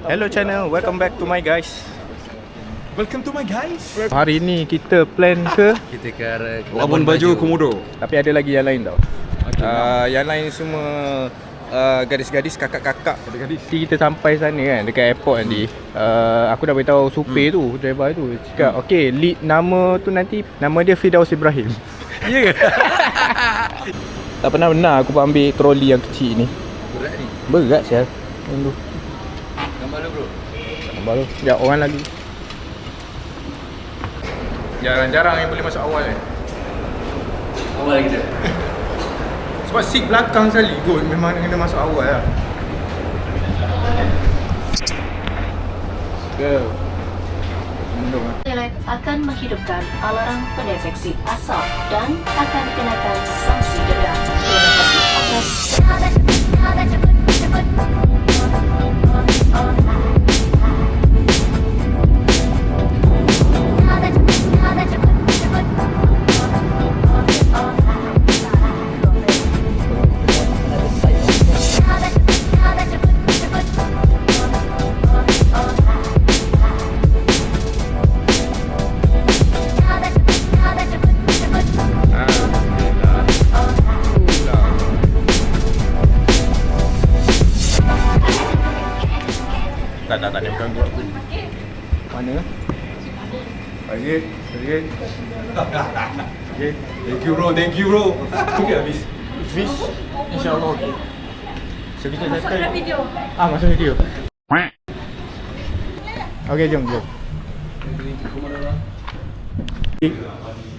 Hello channel, welcome back to my guys. Welcome to my guys. Hari ni kita plan ke Kita ke arah Labuan Bajo, Komodo. tapi ada lagi yang lain tau. Yang lain semua gadis-gadis, kakak-kakak. Gadis. Nanti kita sampai sana kan, dekat airport nanti. Aku dah beritahu supir tu, driver tu. Cakap, okay, lead nama tu nanti, nama dia Firdaus Ibrahim. Ya ke? Tak pernah aku ambil troli yang kecil ni. berat ni. Berat sial. Tunggu. Gambar lu bro. Gambar tu. Ya, orang lagi. Jarang-jarang yang boleh masuk awal kan. Awal kita. Sebab seat belakang sekali kot, memang kena masuk awal lah. Go. Akan menghidupkan alarm pendeteksi asap dan akan dikenakan sanksi denda. Terima kasih atas Tak, ni bukan gua. Mana? Okey. Thank you bro. Okay habis. Fish. InsyaAllah okey. So kita masuk dalam video. Masuk video. Okey, jom.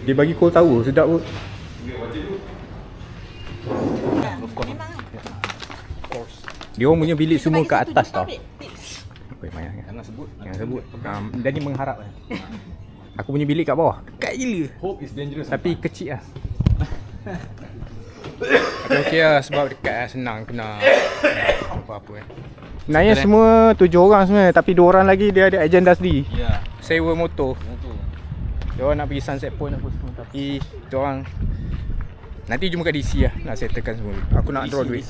Dia bagi kau tahu, sedap kot. Dia orang punya bilik semua kat atas tau. Jangan sebut. Jadi mengharap kan. Aku punya bilik kat bawah. Dekat gila. Hope is dangerous. Tapi kecil lah. Tapi okey lah sebab dekat lah, senang kena apa-apa kan. Sebenarnya semua 7 orang sebenarnya, tapi 2 orang lagi dia ada agenda sendiri. Ya. Sewa motor. Dia orang nak pergi Sunset Point apa semua, tapi dia orang nanti jumpa kat DC lah, nak settlekan semua. Aku nak draw duit.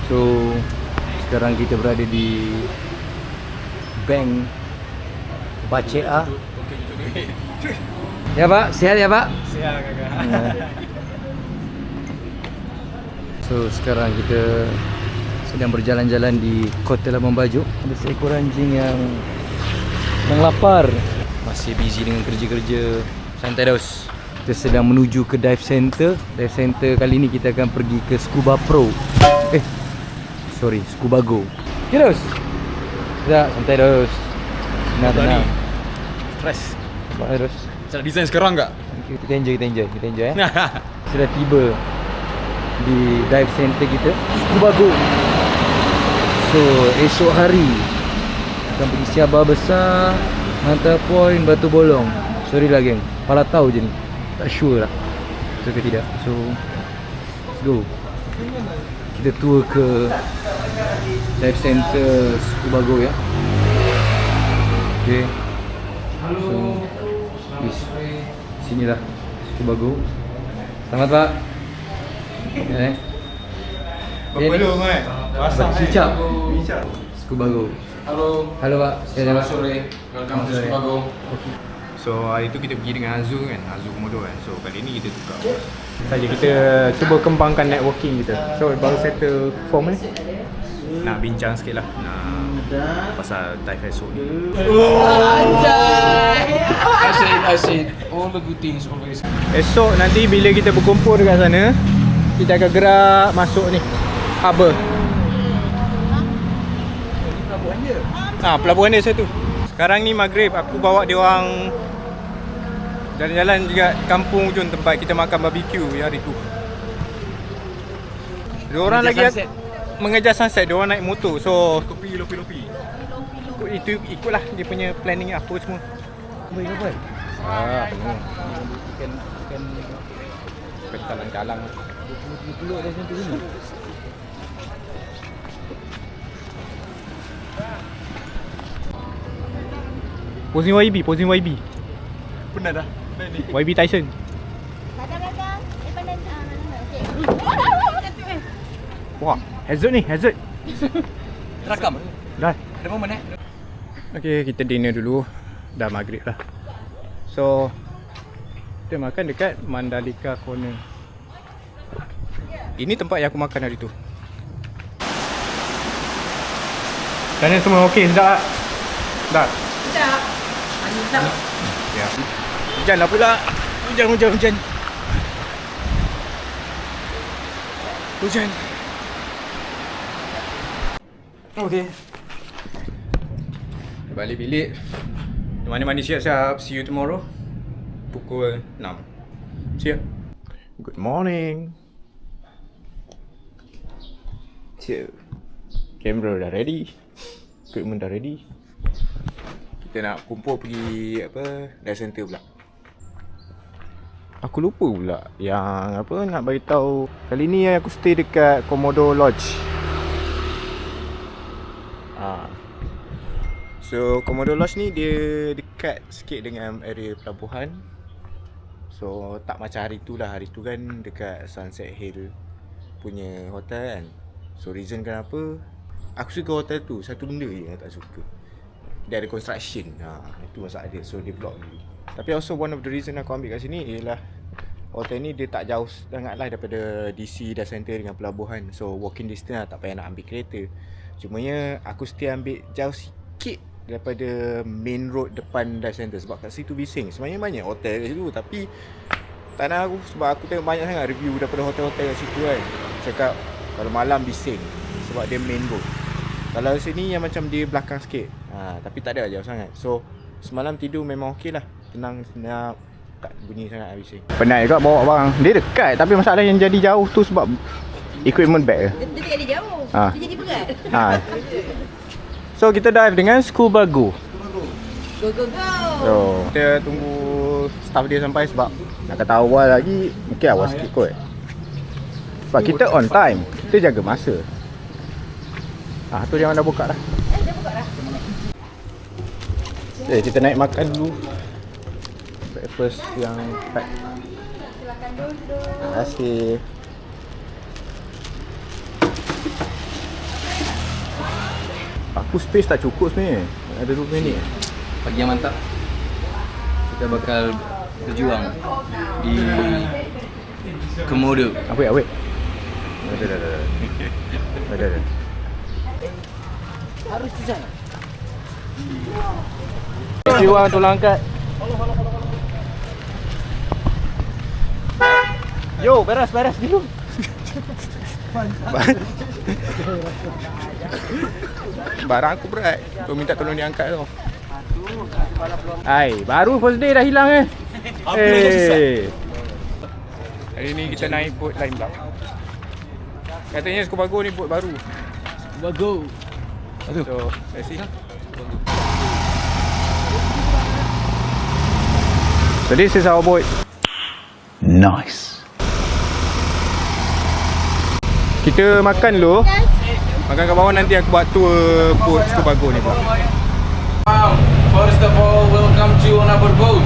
So sekarang kita berada di Bank Bacea. Ya pak, sihat ya pak? Siap kakak. So sekarang kita sedang berjalan-jalan di Kota Labuan Bajo. Ada seekor anjing yang lapar. Masih busy dengan kerja-kerja. Santai dos. Kita sedang menuju ke dive center. Dive center kali ni kita akan pergi ke Scuba Pro. Scuba Go. Okay dos. Tak, santai dos. Tenang. Stress. Santai dos. Cara design sekarang enggak? Kita enjoy Sudah tiba di dive center kita, Scuba Go. So esok hari akan pergi Siabah Besar, Manta Point, Batu Bolong. Sorry lah geng, kepala tahu je ni, tak sure lah betul ke tidak. So let's go. Kita tour ke dive center Scuba Go ya. Okay. So sinilah Scuba Go. Selamat pak. Belum kan? Basah Cicap Scuba Go. Halo Pak. Selamat sore. Welcome to Scuba Go. So hari tu kita pergi dengan Azu kan, Azu Komodo kan. So kali ni kita tukar saja, kita cuba kembangkan networking kita. So baru settle form ni, nak bincang sikit lah pasal dive esok ni. Asyik. All the good things always. Esok nanti bila kita berkumpul dekat sana, kita akan gerak masuk ni harbour. Pelabuhan dia satu. Sekarang ni maghrib, aku bawa dia orang jalan-jalan juga kampung hujung tempat kita makan barbecue hari tu. Dia orang lagi mengejar sunset, dia orang naik motor. So Kopi lopi. itu ikutlah dia punya planning apa semua. Baik apa? Ikan calang-calang. Peluk dah macam tu ni. Posing YB. Pernah dah. YB Tyson. Belakang. Pandang. Okey. Wah, hazard ni, hazard. Terakam. Dah. Ada momen Okay, kita dinner dulu. Dah maghrib lah. So, kita makan dekat Mandalika Corner. Ini tempat yang aku makan hari tu. Tanya semua okey, sedap tak? Sedap? Sedap. Sedap. Ya. Hujan lah pula. Hujan. Hujan. Okay. Balik bilik. Mandi-mandi siap-siap. See you tomorrow. Pukul 6. See ya. Good morning. Kamera dah ready. Equipment dah ready. Kita nak kumpul pergi dive center pula. Aku lupa pula yang nak bagi tahu. Kali ni aku stay dekat Komodo Lodge. So Komodo Lodge ni dia dekat sikit dengan area pelabuhan. So tak macam hari tu lah. Hari tu kan dekat Sunset Hill punya hotel kan. So reason kenapa aku suka hotel tu, satu benda je yang tak suka. Dia ada construction. Itu masalah dia. So dia block dulu. Tapi also one of the reason aku ambil kat sini ialah hotel ni dia tak jauh sangat lah daripada DC Dive Center dengan pelabuhan. So walking distance lah, tak payah nak ambil kereta. Cumanya aku still ambil jauh sikit daripada main road depan Dive Center. Sebab kat situ bising. Sebenarnya banyak hotel kat situ, tapi tak nak aku. Sebab aku tengok banyak sangat review daripada hotel-hotel kat situ kan. Cakap kalau malam bising sebab dia main road. Kalau sini yang macam dia belakang sikit. Tapi tak ada jauh sangat. So semalam tidur memang okey lah. Tenang, senyap. Tak bunyi sangat bising. Penat juga bawa barang. Dia dekat, tapi masalah yang jadi jauh tu sebab equipment bag. Dia tak jadi jauh. Dia jadi berat. So kita dive dengan Scuba Go. Go. So kita tunggu staff dia sampai sebab nak kata awal lagi mungkin awal sikit kot. Sebab kita on time. Kita jaga masa. Tu jangan dah buka dah. Dah buka dah. Kita naik makan dulu. Breakfast yang pack. Silakan duduk. Terima kasih. Aku space tak cukup sebenarnya. Ada 20 minit. Pagi yang mantap. Kita bakal berjuang di Komodo. Awet. Ada. Harus di sana. Jiwa tolong angkat. Yo, beres dulu. Barang aku berat. Tu minta tolong diangkat tu. Baru first day dah hilang Hari ni kita naik boat lain pula. Katanya Scuba Go ni boat baru. Scuba Go. So, let's see. So this is our boat. Nice. Kita makan dulu. Makan kat bawah, nanti aku buat tour boat Scuba Go ni pula. First of all, welcome to another boat.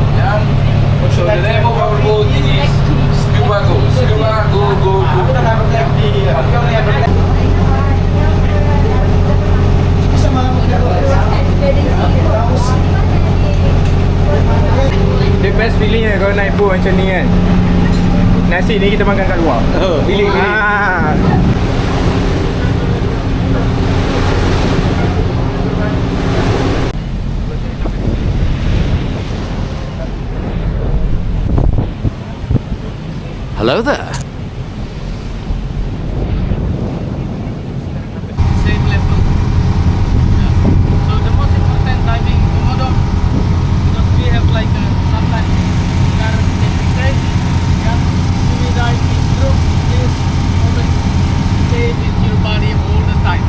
So the name of our boat is Scuba Go. Scuba Go. The best feeling lah kalau naik boat macam ni kan. Nasi ni kita makan kat luar. Bilik. Hello there. Same level. So the most important diving Komodo, because we have like sometimes current getting crazy. So we dive in group. Please always stay with your body all the time.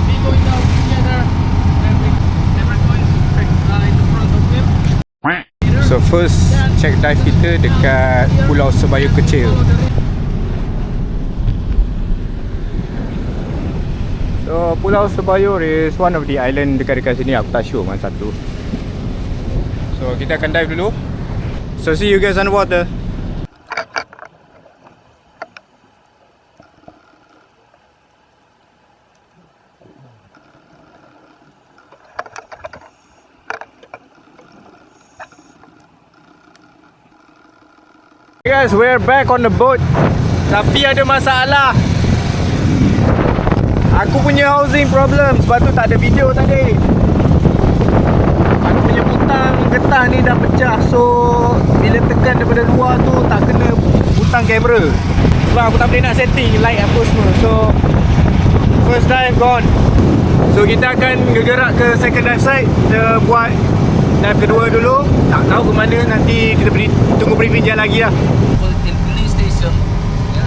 We going down together and we never going in the front of him. So first check dive kita dekat Pulau Sebayu Kecil. So Pulau Sebayu is one of the island dekat-dekat sini. Aku tak sure mana satu. So kita akan dive dulu. So see you guys underwater. Guys, we're back on the boat. Tapi ada masalah. Aku punya housing problem, sebab tu tak ada video tadi. Aku punya butang getah ni dah pecah. So bila tekan daripada luar tu tak kena butang kamera. Sebab aku tak boleh nak setting light apa semua. So first dive gone. So kita akan bergerak ke second dive site. Kita buat dive kedua dulu. Tak tahu ke mana, nanti kita tunggu briefing je lagi lah. In police station, ya,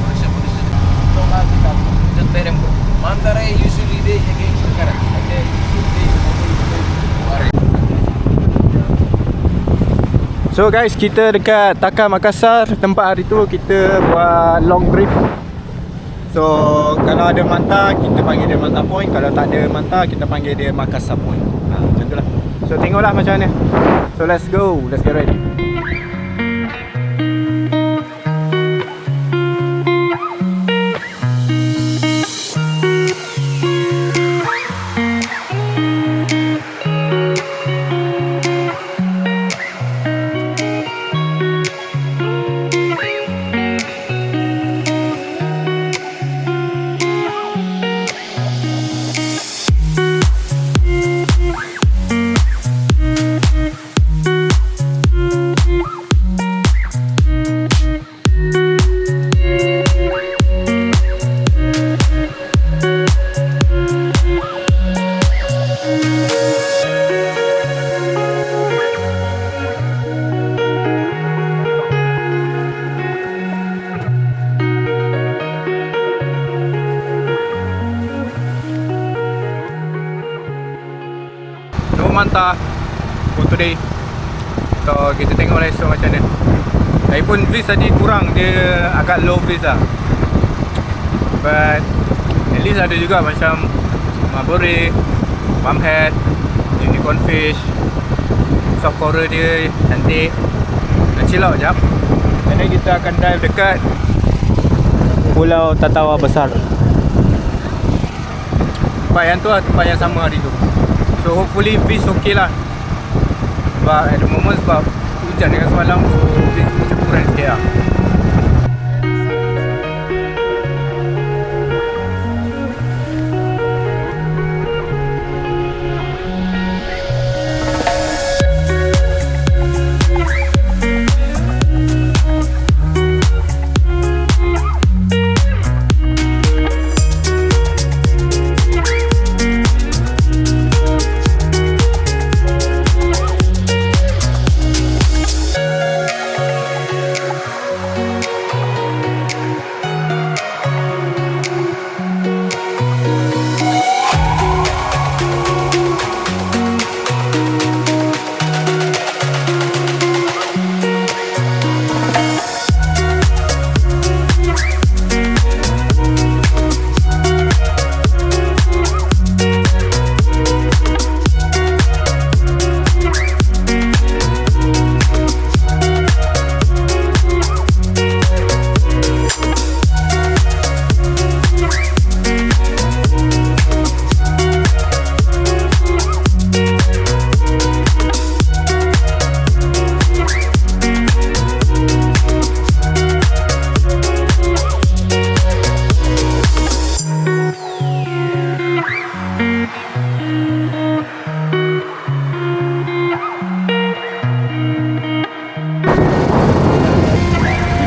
Malaysia police station. Tolong kita terperem. Mantara usually they against sekarang. Ada usually So guys, kita dekat Takar Makassar. Tempat hari tu kita buat long brief. So kalau ada manta, kita panggil dia Manta Point. Kalau tak ada manta, kita panggil dia Makassar Point. Macam tu lah. So tengoklah macam mana. So let's go, let's get ready. Manta for today. So kita tengok lah esok macam mana. Lagipun fish tadi kurang, dia agak low fish lah. But at least ada juga macam mabore, bumhead, unicorn fish, soft coral dia cantik. Nak chill out jap. And then kita akan dive dekat Pulau Tatawa Besar. Tempat yang tu lah, tempat yang sama hari tu. So hopefully fish okay lah. Sebab at the moment sebab hujan dengan semalam, so fish macam kurang sikit lah.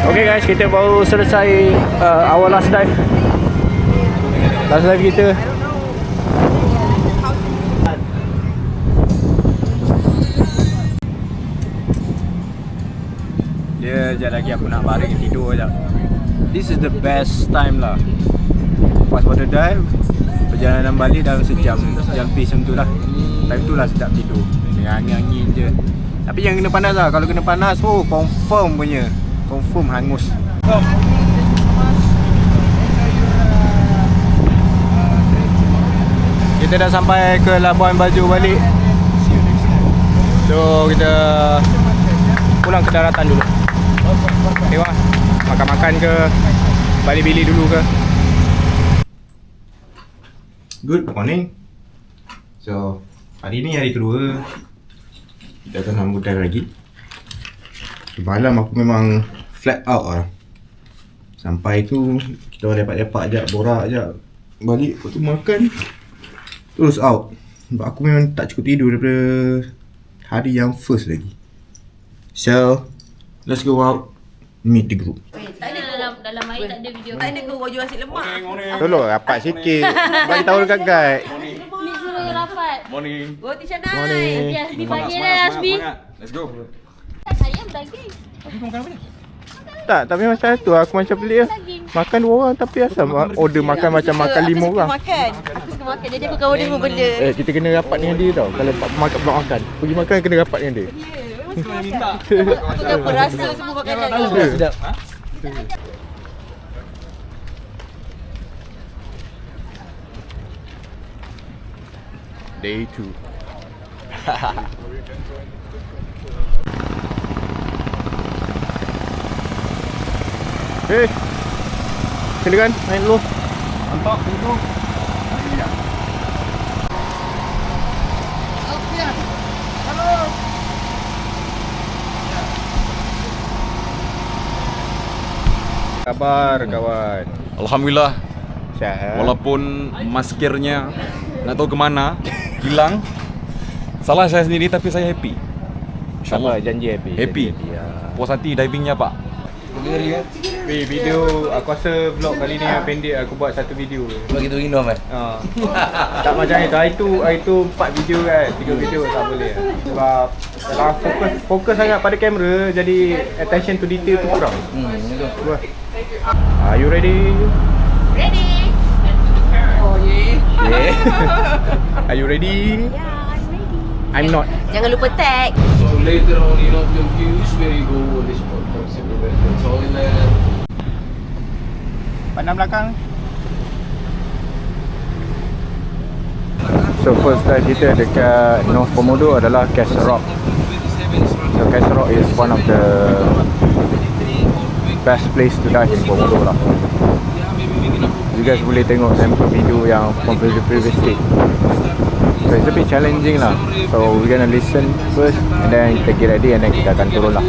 Okay guys, kita baru selesai our last dive. Last dive kita. Dia sekejap lagi aku nak baring tidur sekejap. This is the best time lah. Lepas water dive, perjalanan balik dalam sejam pace macam tu lah. Time tu lah sedap tidur dengan angin-angin je. Tapi jangan kena panas lah. Kalau kena panas, confirm punya. Confirm hangus. Kita dah sampai ke Labuan Bajo balik. So kita pulang ke daratan dulu. Tengok makan-makan ke, balik bilik dulu ke. Good morning. So hari ni hari kedua kita akan sambut dive lagi. Malam aku memang flat out lah. Sampai tu kita orang lepak-lepak je, borak je. Balik lepas tu makan, terus out. Sebab aku memang tak cukup tidur daripada hari yang first lagi. So let's go out, meet the group. Tak ada dalam air tak ada video. Tak ada kau jual nasi lemak. Tolong rapat sikit. Bagi tahu dekat guide. Ni suruh rapat. Morning. Go teacher Nai. Morning. Asbi pagi dah Asbi. Let's go. Ayam daging. Tak, tapi macam tu aku macam pelik lah. Makan 2 orang tapi asal order makan macam makan 5 orang. Makan. Aku suka makan. Jadi aku kawan dia pun benda. Kita kena rapat dengan dia tau. Kalau makan belum makan. Pergi makan kena rapat dengan dia. Aku dah berasa semua makanan ni. Sedap. Day 2. Silakan main dulu. Mantap, itu. Kabar kawan. Alhamdulillah, Sihat. walaupun maskernya nak tahu ke mana, hilang. Salah saya sendiri tapi saya happy. Sama janji happy. Happy. Puas hati divingnya pak. Video aku rasa vlog kali ni yang pendek aku buat satu video. Sebab kita rindu Ahmad. Tak macam itu. Hari tu 4 video kan. 3 video tak boleh. Sebab kalau fokus sangat pada kamera jadi attention to detail tu kurang. Wah. Are you ready? Ready? Oh yeah. Are you ready? Yeah, I'm ready. I'm not. Jangan lupa tag. So later on you not confused where you go on this podcast. You go back to the toilet. Pandang belakang. So first dive kita dekat North Komodo adalah Castle Rock. So Castle Rock is one of the best place to dive in Komodo lah. You guys boleh tengok sample video yang from previous state. So it's a bit challenging lah. So we're gonna listen first and then kita get ready and then kita akan turun lah.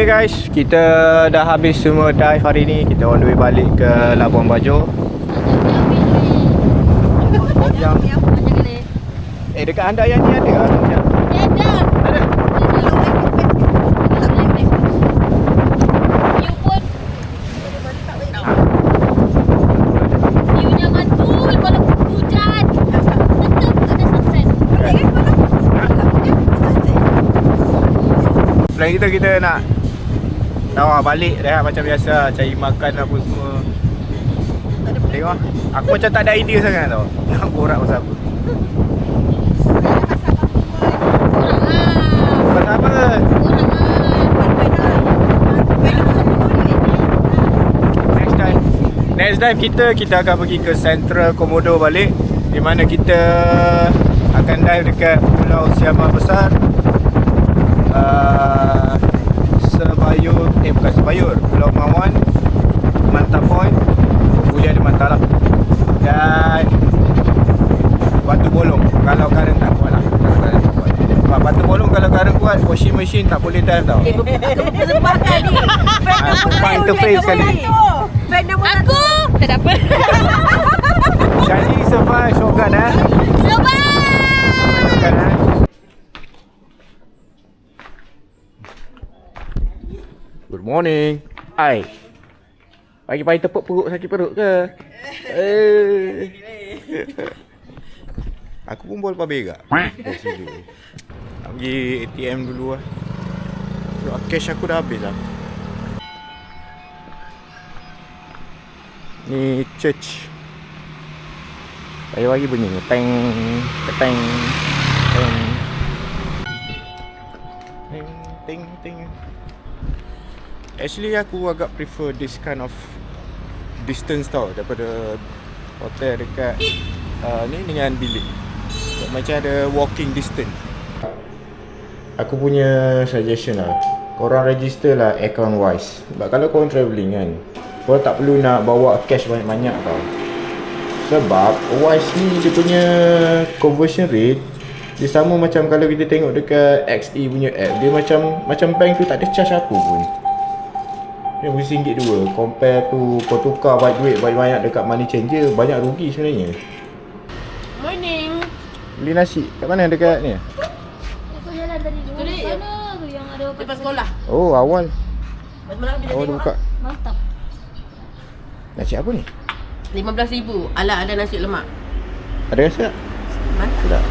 Okay guys, kita dah habis semua dive hari ni. Kita on the way balik ke Labuan Bajo. Yang dekat anda yang ni ada ke? Ada. Plan kita nak balik dah macam biasa, cari makan apa semua. Tengok aku macam tak ada idea sangat tau nak borak pasal apa. Pasal apa? Next dive kita akan pergi ke Central Komodo balik, di mana kita akan dive dekat Pulau Siamang Besar, Sebayur, bukan Sebayur, Pulau Mawan, Manta Point, boleh ada Manta lah, dan Batu Bolong kalau current tak kuat lah. Sebab Batu Bolong kalau current kuat, washing machine tak boleh dive tau. Berbakar ni. Bukan interface sekali. Aku tak dapat. Jadi survive shotgun shotgun Good morning. Hai. Pagi-pagi tepuk perut, sakit perut ke? Aku pun boleh berak. Nak pergi ATM dulu lah. Cash aku dah habis lah. Ni church. Pagi-pagi bunyi ni. Teng, teng, teng. Teng, teng. Actually aku agak prefer this kind of distance tau, daripada hotel dekat ni dengan bilik. Macam ada walking distance. Aku punya suggestion lah, korang register lah account wise. Sebab kalau korang travelling kan, korang tak perlu nak bawa cash banyak-banyak tau. Sebab wise ni dia punya conversion rate dia sama macam kalau kita tengok dekat XE punya app. Dia macam bank tu tak ada charge apa pun. Dia RM1.2. Compare tu kau tukar duit banyak-banyak dekat money changer, banyak rugi sebenarnya. Morning. Beli nasi kat mana dekat ni? Aku jalan tadi dulu. Mana tu yang ada Lepas sekolah. Oh, awal. Malam bila Awal dia buka. Mantap. Nasi apa ni? 15,000. Ala ada nasi lemak. Ada rasa tak? Mantap. Tak.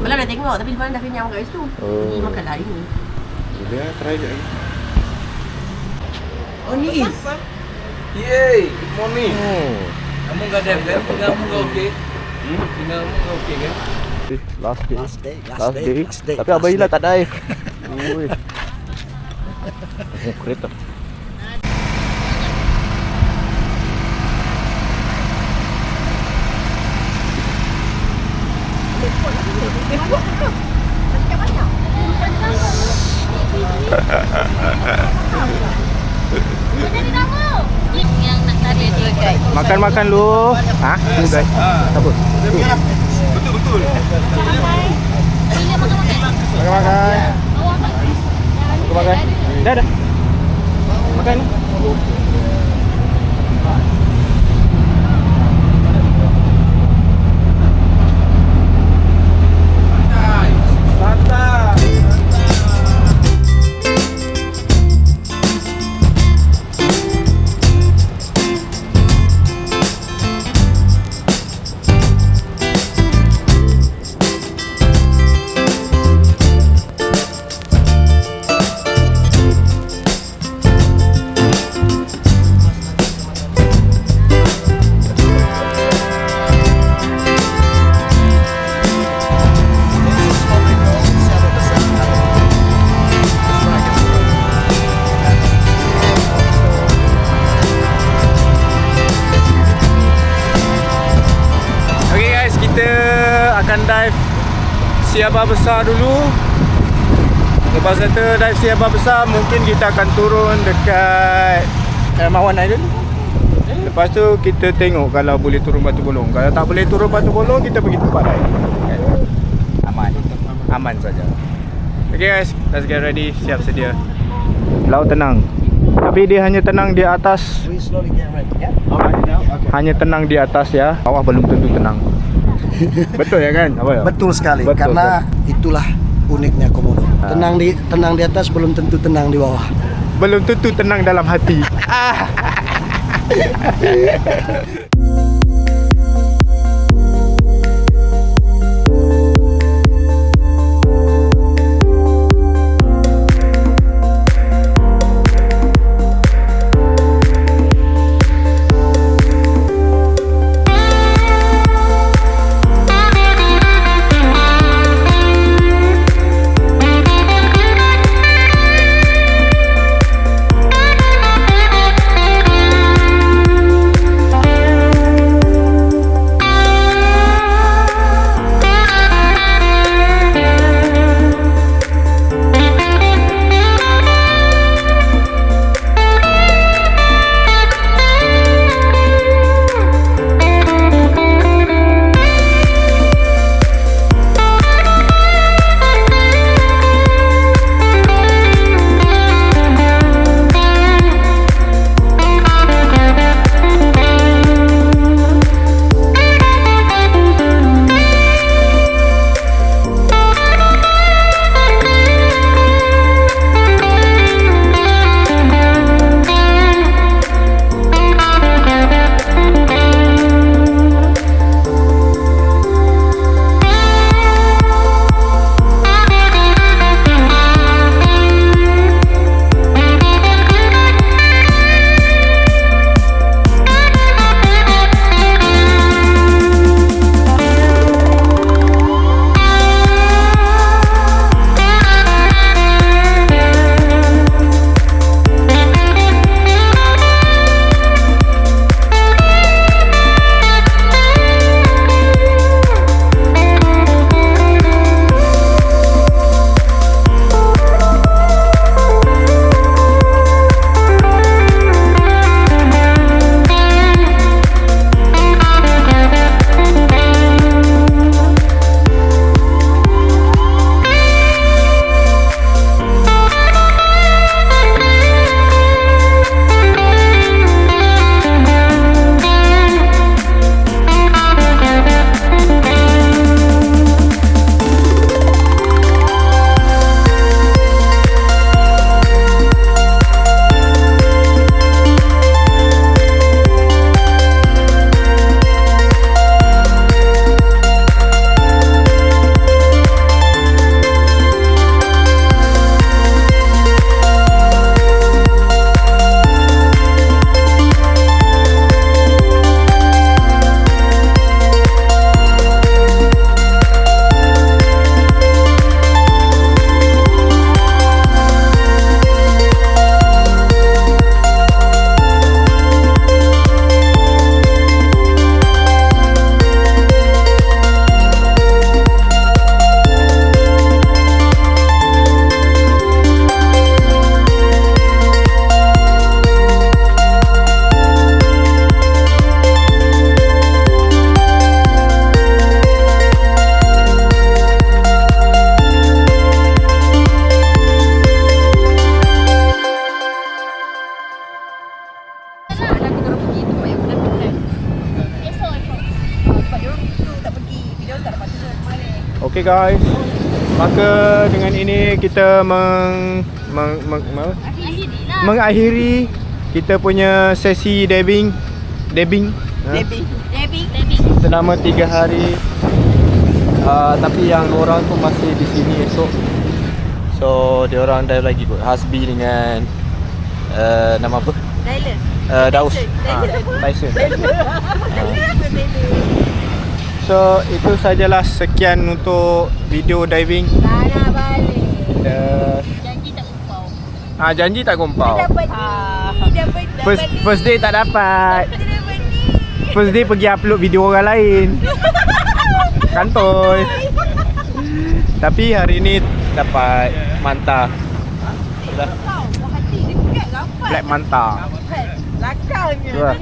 Malam dah tengok tapi semalam dah kenyang kat situ. Jadi makan lah hari ni. Boleh lah, try je lagi. Oh ni. Yay, good morning. Oh. Kamu enggak dive kan? Kamu enggak okey? Kamu enggak okey kan? Last day. Tapi Abang Ila tak dive. Ui. Oh, kereta. Yang nak tarik tu guys. Makan lu. Ha? Tu guys. Apa? Betul. Bila makan-makan. Makan. Makan. Dah. Makan. Dive Siaba Besar dulu. Lepas kita dive Siaba Besar, mungkin kita akan turun dekat Mawan Island. Lepas tu kita tengok kalau boleh turun Batu Bolong. Kalau tak boleh turun Batu Bolong, kita pergi tempat lain. Aman saja. Okay guys, let's get ready. Siap sedia. Laut tenang. Tapi dia hanya tenang di atas. Hanya tenang di atas ya. Bawah belum tentu tenang. Betul ya kan? Apa ya? Betul sekali. Betul, Karena itulah uniknya komodo. Tenang di atas belum tentu tenang di bawah. Belum tentu tenang dalam hati. Okay guys, maka dengan ini kita mengakhiri kita punya sesi dabbing selama 3 hari. Tapi yang orang tu masih di sini esok. So dia orang dah lagi kot Hasbi dengan nama apa? Daus. Tyson. So itu sajalah, sekian untuk video diving. Nak balik. Janji tak kumpau. Janji tak kumpau. Dapat ni, dapat First day tak dapat. First day pergi upload video orang lain. Kantoi. Tapi hari ni dapat mantah. Black mantah. Lakangnya.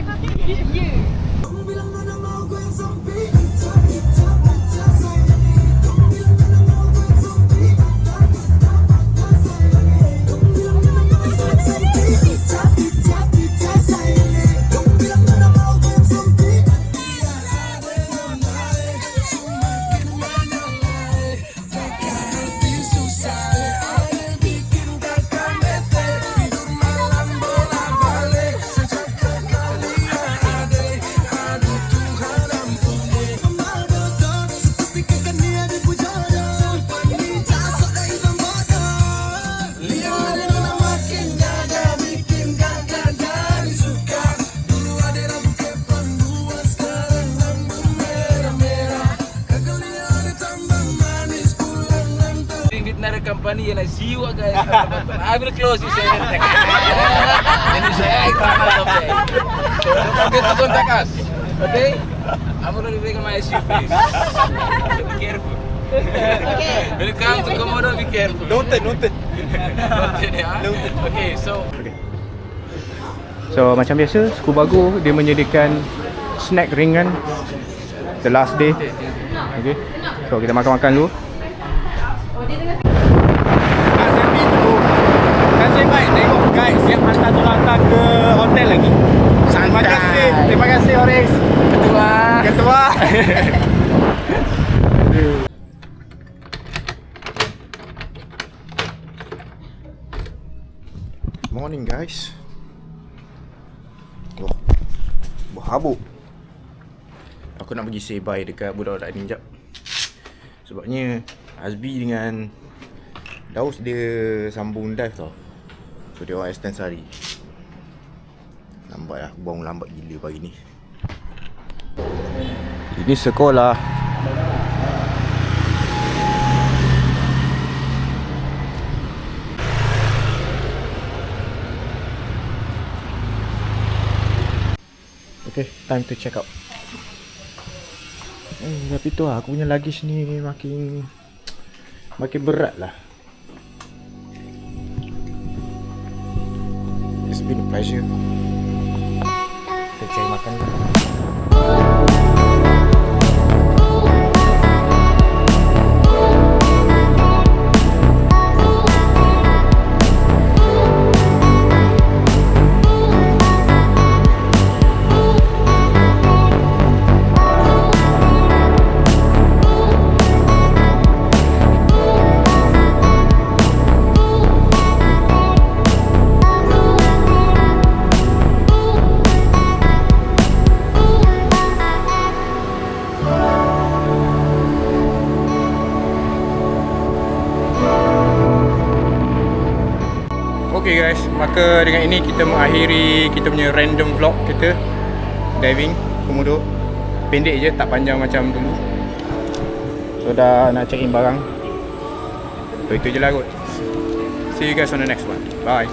company and I see you guys at the bottom. I will close you say anything. Then you say, hey, come out of there. So don't forget to contact us. Okay? I'm already recognize your face. So be careful. Okay. When it comes to Komodo, be careful. Noted. Noted, ya? Okay, so So macam biasa, Scubago dia menyediakan snack ringan the last day. Okay. So kita makan-makan dulu. Nasib baik tengok guys yang hantar tu ke hotel lagi. Terima kasih Oris. Ketua. Morning guys. Wah, berhabuk. Aku nak pergi say bye dekat budak-budak ni jap. Sebabnya Azbi dengan Daus dia sambung dive tau. So dia orang extend sehari. Lambat lah, aku bangun lambat gila pagi ni. Ini sekolah. Okay, time to check out. Tapi tu lah, aku punya luggage ni makin berat lah. It's been a pleasure. Kita cari makan dulu. Okay guys, maka dengan ini kita mengakhiri kita punya random vlog kita diving Komodo. Pendek je, tak panjang macam dulu. So dah nak check in barang. So itu je lah kot. See you guys on the next one. Bye.